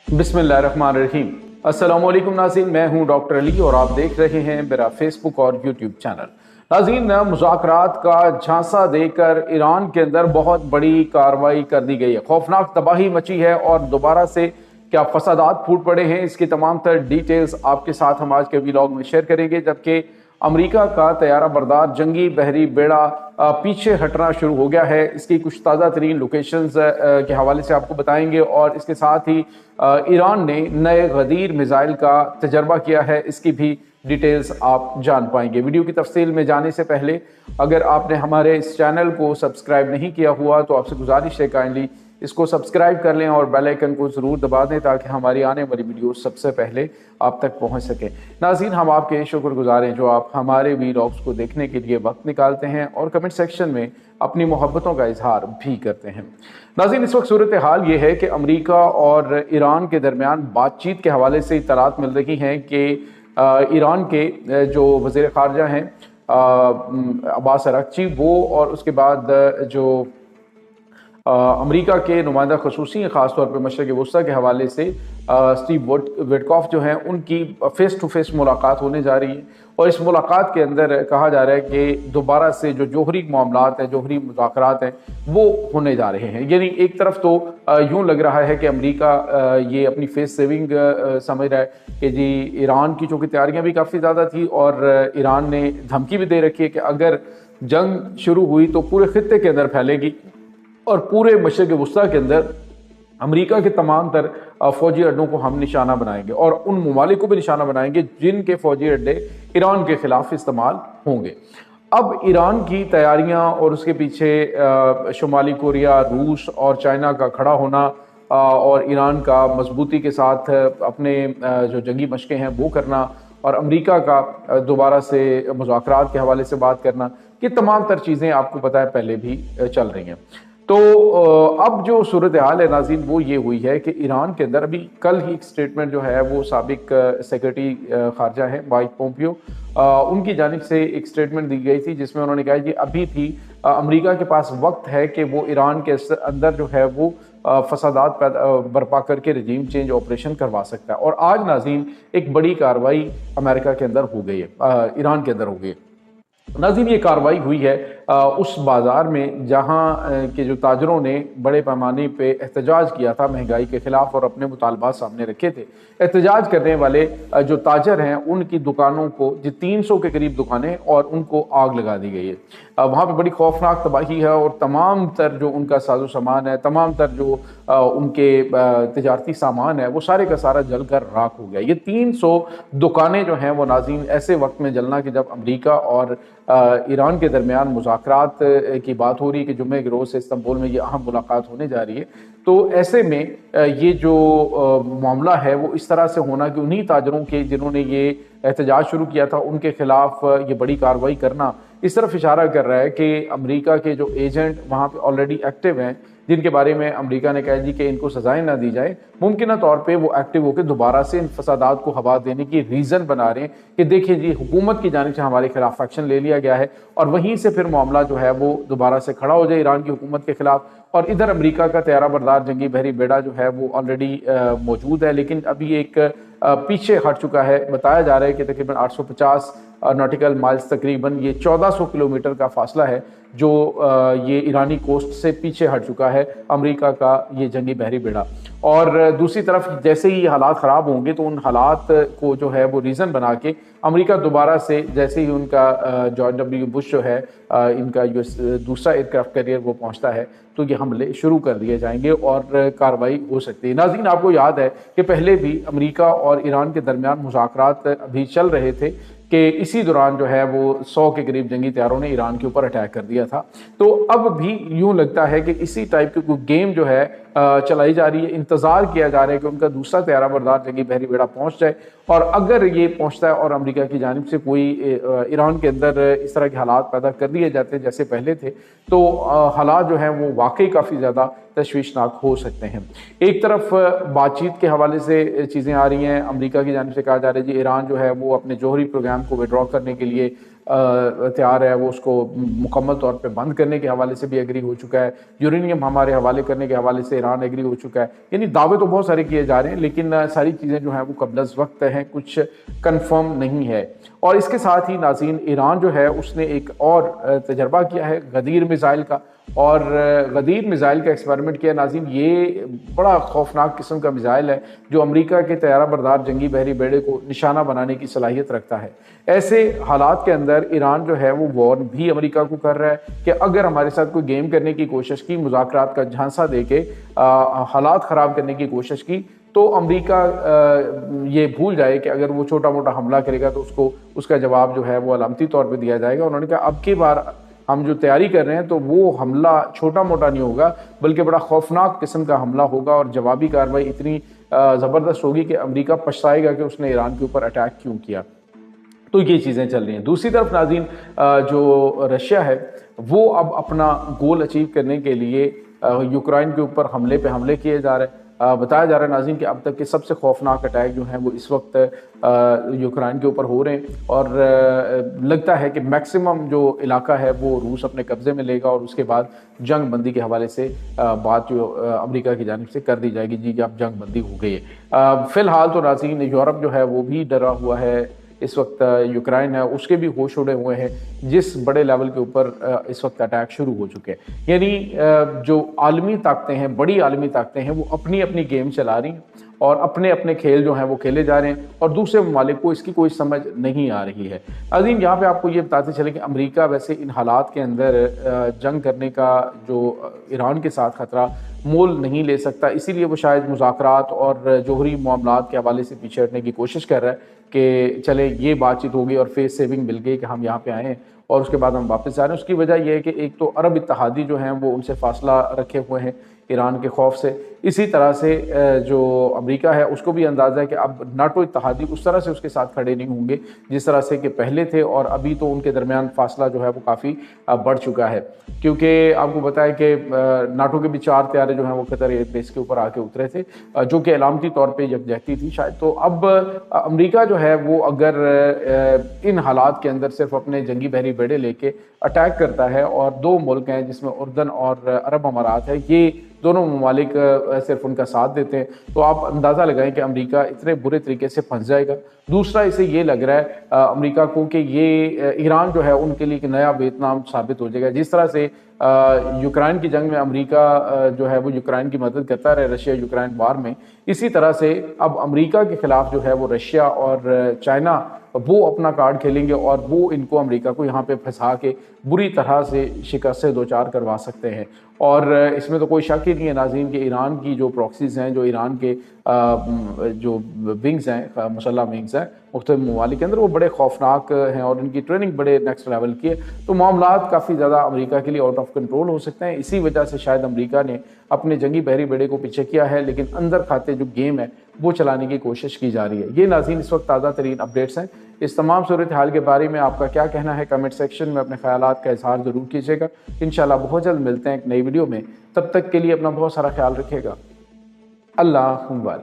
बिस्मिल्लाहिर्रहमानिर्रहीम। अस्सलामुअलैकुम नाज़रीन, मैं हूं डॉक्टर अली और आप देख रहे हैं मेरा फेसबुक और यूट्यूब चैनल। नाज़रीन, मुज़ाकरात का झांसा देकर ईरान के अंदर बहुत बड़ी कार्रवाई कर दी गई है। खौफनाक तबाही मची है और दोबारा से क्या फसादात फूट पड़े हैं, इसकी तमाम तर डिटेल्स आपके साथ हम आज के व्लॉग में शेयर करेंगे। जबकि अमेरिका का तैयारा बरदार जंगी बहरी बेड़ा पीछे हटना शुरू हो गया है, इसकी कुछ ताज़ा तरीन लोकेशंस के हवाले से आपको बताएंगे और इसके साथ ही ईरान ने नए गदीर मिसाइल का तजर्बा किया है, इसकी भी डिटेल्स आप जान पाएंगे। वीडियो की तफसील में जाने से पहले अगर आपने हमारे इस चैनल को सब्सक्राइब नहीं किया हुआ तो आपसे गुजारिश है काइंडली इसको सब्सक्राइब कर लें और बेल आइकन को ज़रूर दबा दें ताकि हमारी आने वाली वीडियो सबसे पहले आप तक पहुंच सके। नाज़रीन, हम आपके शुक्रगुजार हैं जो आप हमारे वीलॉग्स को देखने के लिए वक्त निकालते हैं और कमेंट सेक्शन में अपनी मोहब्बतों का इजहार भी करते हैं। नाज़रीन, इस वक्त सूरत हाल ये है कि अमेरिका और ईरान के दरमियान बातचीत के हवाले से इत्तलात मिल रही हैं कि ईरान के जो वज़ीर ख़ारजा हैं अब्बास अराग़ची, वो और उसके बाद जो अमेरिका के नुमाइंदा ख़ुसूसी हैं ख़ास तौर पर मशरिक़ वस्ता के हवाले से स्टीव विटकॉफ जो हैं, उनकी फ़ेस टू फेस मुलाकात होने जा रही है। और इस मुलाकात के अंदर कहा जा रहा है कि दोबारा से जो जोहरी मामलात हैं, जोहरी मुज़ाकरात हैं, वो होने जा रहे हैं। यानी एक तरफ तो यूँ लग रहा है कि अमेरिका ये अपनी फेस सेविंग समझ रहा है कि जी ईरान की चूँकि तैयारियाँ भी काफ़ी ज़्यादा थी और ईरान ने धमकी भी दे रखी है कि अगर जंग शुरू हुई तो पूरे खित्ते के अंदर फैलेगी और पूरे मशरिक़ वस्ता के अंदर अमेरिका के तमाम तर फ़ौजी अड्डों को हम निशाना बनाएंगे और उन ममालिक को भी निशाना बनाएंगे जिनके फ़ौजी अड्डे ईरान के ख़िलाफ़ इस्तेमाल होंगे। अब ईरान की तैयारियां और उसके पीछे शुमाली कोरिया, रूस और चाइना का खड़ा होना और ईरान का मजबूती के साथ अपने जो जंगी मशक़ें हैं वो करना और अमेरिका का दोबारा से मुज़ाकरात के हवाले से बात करना, ये तमाम तर चीज़ें आपको पता है पहले भी चल रही हैं। तो अब जो सूरत हाल है नाज़रीन वो ये हुई है कि ईरान के अंदर अभी कल ही एक स्टेटमेंट जो है वो साबिक सेक्रेटरी ख़ारजा है माइक पोम्पियो, उनकी जानिब से एक स्टेटमेंट दी गई थी जिसमें उन्होंने कहा कि अभी भी अमेरिका के पास वक्त है कि वो ईरान के अंदर जो है वो फसादात बर्पा करके रजीम चेंज ऑपरेशन करवा सकता है। और आज नाज़रीन एक बड़ी कार्रवाई अमेरिका के अंदर हो गई है, ईरान के अंदर हो गई है। नाज़रीन, ये कार्रवाई हुई है उस बाज़ार में जहाँ के जो ताजरों ने बड़े पैमाने पे एहतजाज किया था महंगाई के ख़िलाफ़ और अपने मुतालबात सामने रखे थे। एहतजाज करने वाले जो ताजर हैं उनकी दुकानों को, जो 300 के करीब दुकानें, और उनको आग लगा दी गई है। वहाँ पे बड़ी खौफनाक तबाही है और तमाम तर जो उनका साजो सामान है, तमाम तर जो उनके तजारती सामान है, वो सारे का सारा जल कर राख हो गया। ये 300 दुकानें जो हैं वो नाज़रीन ऐसे वक्त में जलना कि जब अमेरिका और ईरान के दरमियान मुज़ाकरात की बात हो रही है कि जुम्मे के रोज़ से इस्तांबुल में ये अहम मुलाकात होने जा रही है। तो ऐसे में ये जो मामला है वो इस तरह से होना कि उन्हीं ताजरों के जिन्होंने ये एहतजाज शुरू किया था उनके ख़िलाफ़ ये बड़ी कार्रवाई करना इस तरफ इशारा कर रहा है कि अमेरिका के जो एजेंट वहाँ पे ऑलरेडी एक्टिव हैं, जिनके बारे में अमेरिका ने कहा जी कि इनको सजाएं ना दी जाए, मुमकिन तौर पे वो एक्टिव होकर दोबारा से इन फसादात को हवा देने की रीज़न बना रहे हैं कि देखिए जी हुकूमत की जानिब से हमारे खिलाफ एक्शन ले लिया गया है और वहीं से फिर मामला जो है वो दोबारा से खड़ा हो जाए ईरान की हुकूमत के खिलाफ। और इधर अमेरिका का तैयारा बरदार जंगी बहरी बेड़ा जो है वो ऑलरेडी मौजूद है, लेकिन अभी एक पीछे हट चुका है। बताया जा रहा है कि तकरीबन 850 नॉटिकल माइल्स, तकरीबन ये 1400 किलोमीटर का फासला है जो ये ईरानी कोस्ट से पीछे हट चुका है अमेरिका का ये जंगी बहरी बेड़ा। और दूसरी तरफ जैसे ही हालात ख़राब होंगे तो उन हालात को जो है वो रीज़न बना के अमेरिका दोबारा से, जैसे ही उनका जॉर्ज डब्ल्यू बुश जो है इनका यूएस दूसरा एयरक्राफ्ट कैरियर वो पहुंचता है तो ये हमले शुरू कर दिए जाएंगे और कार्रवाई हो सकती है। नाज़रीन, आपको याद है कि पहले भी अमेरिका और ईरान के दरमियान मुज़ाकरात अभी चल रहे थे कि इसी दौरान जो है वो 100 के करीब जंगी तैयारों ने ईरान के ऊपर अटैक कर दिया था। तो अब भी यूँ लगता है कि इसी टाइप की कोई गेम जो है चलाई जा रही है। इंतज़ार किया जा रहा है कि उनका दूसरा तैयारा बरदार जंगी बहरी बेड़ा पहुँच जाए और अगर ये पहुँचता है और अमेरिका की जानिब से कोई ईरान के अंदर इस तरह के हालात पैदा कर दिए जाते हैं जैसे पहले थे, तो हालात जो हैं वो वाकई काफ़ी ज़्यादा तशवीशनाक हो सकते हैं। एक तरफ बातचीत के हवाले से चीज़ें आ रही हैं, अमेरिका की जानिब से कहा जा रहा है जी ईरान जो है वो अपने जोहरी प्रोग्राम को विड्रॉ करने के लिए تیار ہے، وہ اس کو مکمل طور پہ بند کرنے کے حوالے سے بھی ایگری ہو چکا ہے، یورینیم ہمارے حوالے کرنے کے حوالے سے ایران ایگری ہو چکا ہے۔ یعنی دعوے تو بہت سارے کیے جا رہے ہیں، لیکن ساری چیزیں جو ہیں وہ قبل از وقت ہیں، کچھ کنفرم نہیں ہے۔ اور اس کے ساتھ ہی ناظرین، ایران جو ہے اس نے ایک اور تجربہ کیا ہے غدیر میزائل کا، اور غدیر میزائل کا ایکسپیریمنٹ کیا ناظرین۔ یہ بڑا خوفناک قسم کا میزائل ہے جو امریکہ کے طیارہ بردار جنگی بحری بیڑے کو نشانہ بنانے کی صلاحیت رکھتا ہے۔ ایسے حالات کے اندر ایران جو ہے وہ وارن بھی امریکہ کو کر رہا ہے کہ اگر ہمارے ساتھ کوئی گیم کرنے کی کوشش کی، مذاکرات کا جھانسا دے کے حالات خراب کرنے کی کوشش کی، تو امریکہ یہ بھول جائے کہ اگر وہ چھوٹا موٹا حملہ کرے گا تو اس کا جواب جو ہے وہ علامتی طور پہ دیا جائے گا۔ انہوں نے کہا اب کی بار ہم جو تیاری کر رہے ہیں تو وہ حملہ چھوٹا موٹا نہیں ہوگا، بلکہ بڑا خوفناک قسم کا حملہ ہوگا، اور جوابی کارروائی اتنی زبردست ہوگی کہ امریکہ پچھتائے گا کہ اس نے ایران کے اوپر اٹیک کیوں کیا۔ تو یہ چیزیں چل رہی ہیں۔ دوسری طرف ناظرین، جو رشیا ہے وہ اب اپنا گول اچیو کرنے کے لیے یوکرائن کے اوپر حملے پہ حملے کیے جا رہے ہیں۔ بتایا جا رہا ہے ناظرین کہ اب تک کے سب سے خوفناک اٹیک جو ہیں وہ اس وقت یوکرائن کے اوپر ہو رہے ہیں، اور لگتا ہے کہ میکسیمم جو علاقہ ہے وہ روس اپنے قبضے میں لے گا، اور اس کے بعد جنگ بندی کے حوالے سے بات جو امریکہ کی جانب سے کر دی جائے گی، جی اب جنگ بندی ہو گئی ہے۔ فی الحال تو ناظرین یورپ جو ہے وہ بھی ڈرا ہوا ہے، اس وقت یوکرائن ہے اس کے بھی ہوش اڑے ہوئے ہیں، جس بڑے لیول کے اوپر اس وقت اٹیک شروع ہو چکے ہیں۔ یعنی جو عالمی طاقتیں ہیں، بڑی عالمی طاقتیں ہیں، وہ اپنی اپنی گیم چلا رہی ہیں اور اپنے اپنے کھیل جو ہیں وہ کھیلے جا رہے ہیں، اور دوسرے ممالک کو اس کی کوئی سمجھ نہیں آ رہی ہے۔ عظیم یہاں پہ آپ کو یہ بتاتے چلیں کہ امریکہ ویسے ان حالات کے اندر جنگ کرنے کا جو ایران کے ساتھ خطرہ مول نہیں لے سکتا، اسی لیے وہ شاید مذاکرات اور جوہری معاملات کے حوالے سے پیچھے ہٹنے کی کوشش کر رہا ہے کہ چلے یہ بات چیت ہوگی اور فیس سیونگ مل گئی کہ ہم یہاں پہ آئے ہیں اور اس کے بعد ہم واپس آ رہے ہیں۔ اس کی وجہ یہ ہے کہ ایک تو عرب اتحادی جو ہیں وہ ان سے فاصلہ رکھے ہوئے ہیں ایران کے خوف سے، اسی طرح سے جو امریکہ ہے اس کو بھی اندازہ ہے کہ اب ناٹو اتحادی اس طرح سے اس کے ساتھ کھڑے نہیں ہوں گے جس طرح سے کہ پہلے تھے، اور ابھی تو ان کے درمیان فاصلہ جو ہے وہ کافی بڑھ چکا ہے، کیونکہ آپ کو بتائیں کہ ناٹو کے بھی 4 طیارے جو ہیں وہ قطر ایئر بیس کے اوپر آ کے اترے تھے، جو کہ علامتی طور پہ یکجہتی تھی شاید۔ تو اب امریکہ جو ہے وہ اگر ان حالات کے اندر صرف اپنے جنگی بحری بیڑے لے کے اٹیک کرتا ہے، اور 2 ملک ہیں جس میں اردن اور عرب امارات ہے، یہ دونوں ممالک صرف ان کا ساتھ دیتے ہیں، تو آپ اندازہ لگائیں کہ امریکہ اتنے برے طریقے سے پھنس جائے گا۔ دوسرا اسے یہ لگ رہا ہے امریکہ کو کہ یہ ایران جو ہے ان کے لیے ایک نیا ویتنام ثابت ہو جائے گا۔ جس طرح سے یوکرائن کی جنگ میں امریکہ جو ہے وہ یوکرائن کی مدد کرتا رہے رشیا یوکرائن وار میں، اسی طرح سے اب امریکہ کے خلاف جو ہے وہ رشیا اور چائنا وہ اپنا کارڈ کھیلیں گے، اور وہ ان کو امریکہ کو یہاں پہ پھنسا کے بری طرح سے شکست سے دوچار کروا سکتے ہیں۔ اور اس میں تو کوئی شک ہی نہیں ہے ناظرین کہ ایران کی جو پراکسیز ہیں، جو ایران کے جو ونگز ہیں، مسلح ونگز ہیں مختلف ممالک کے اندر، وہ بڑے خوفناک ہیں اور ان کی ٹریننگ بڑے نیکسٹ لیول کی ہے۔ تو معاملات کافی زیادہ امریکہ کے لیے آؤٹ آف کنٹرول ہو سکتے ہیں، اسی وجہ سے شاید امریکہ نے اپنے جنگی بحری بیڑے کو پیچھے کیا ہے، لیکن اندر کھاتے جو گیم ہے وہ چلانے کی کوشش کی جا رہی ہے۔ یہ ناظرین اس وقت تازہ ترین اپڈیٹس ہیں۔ اس تمام صورتحال کے بارے میں آپ کا کیا کہنا ہے؟ کمنٹ سیکشن میں اپنے خیالات کا اظہار ضرور کیجیے گا۔ انشاءاللہ بہت جلد ملتے ہیں ایک نئی ویڈیو میں، تب تک کے لیے اپنا بہت سارا خیال رکھیے گا۔ اللہ حافظ۔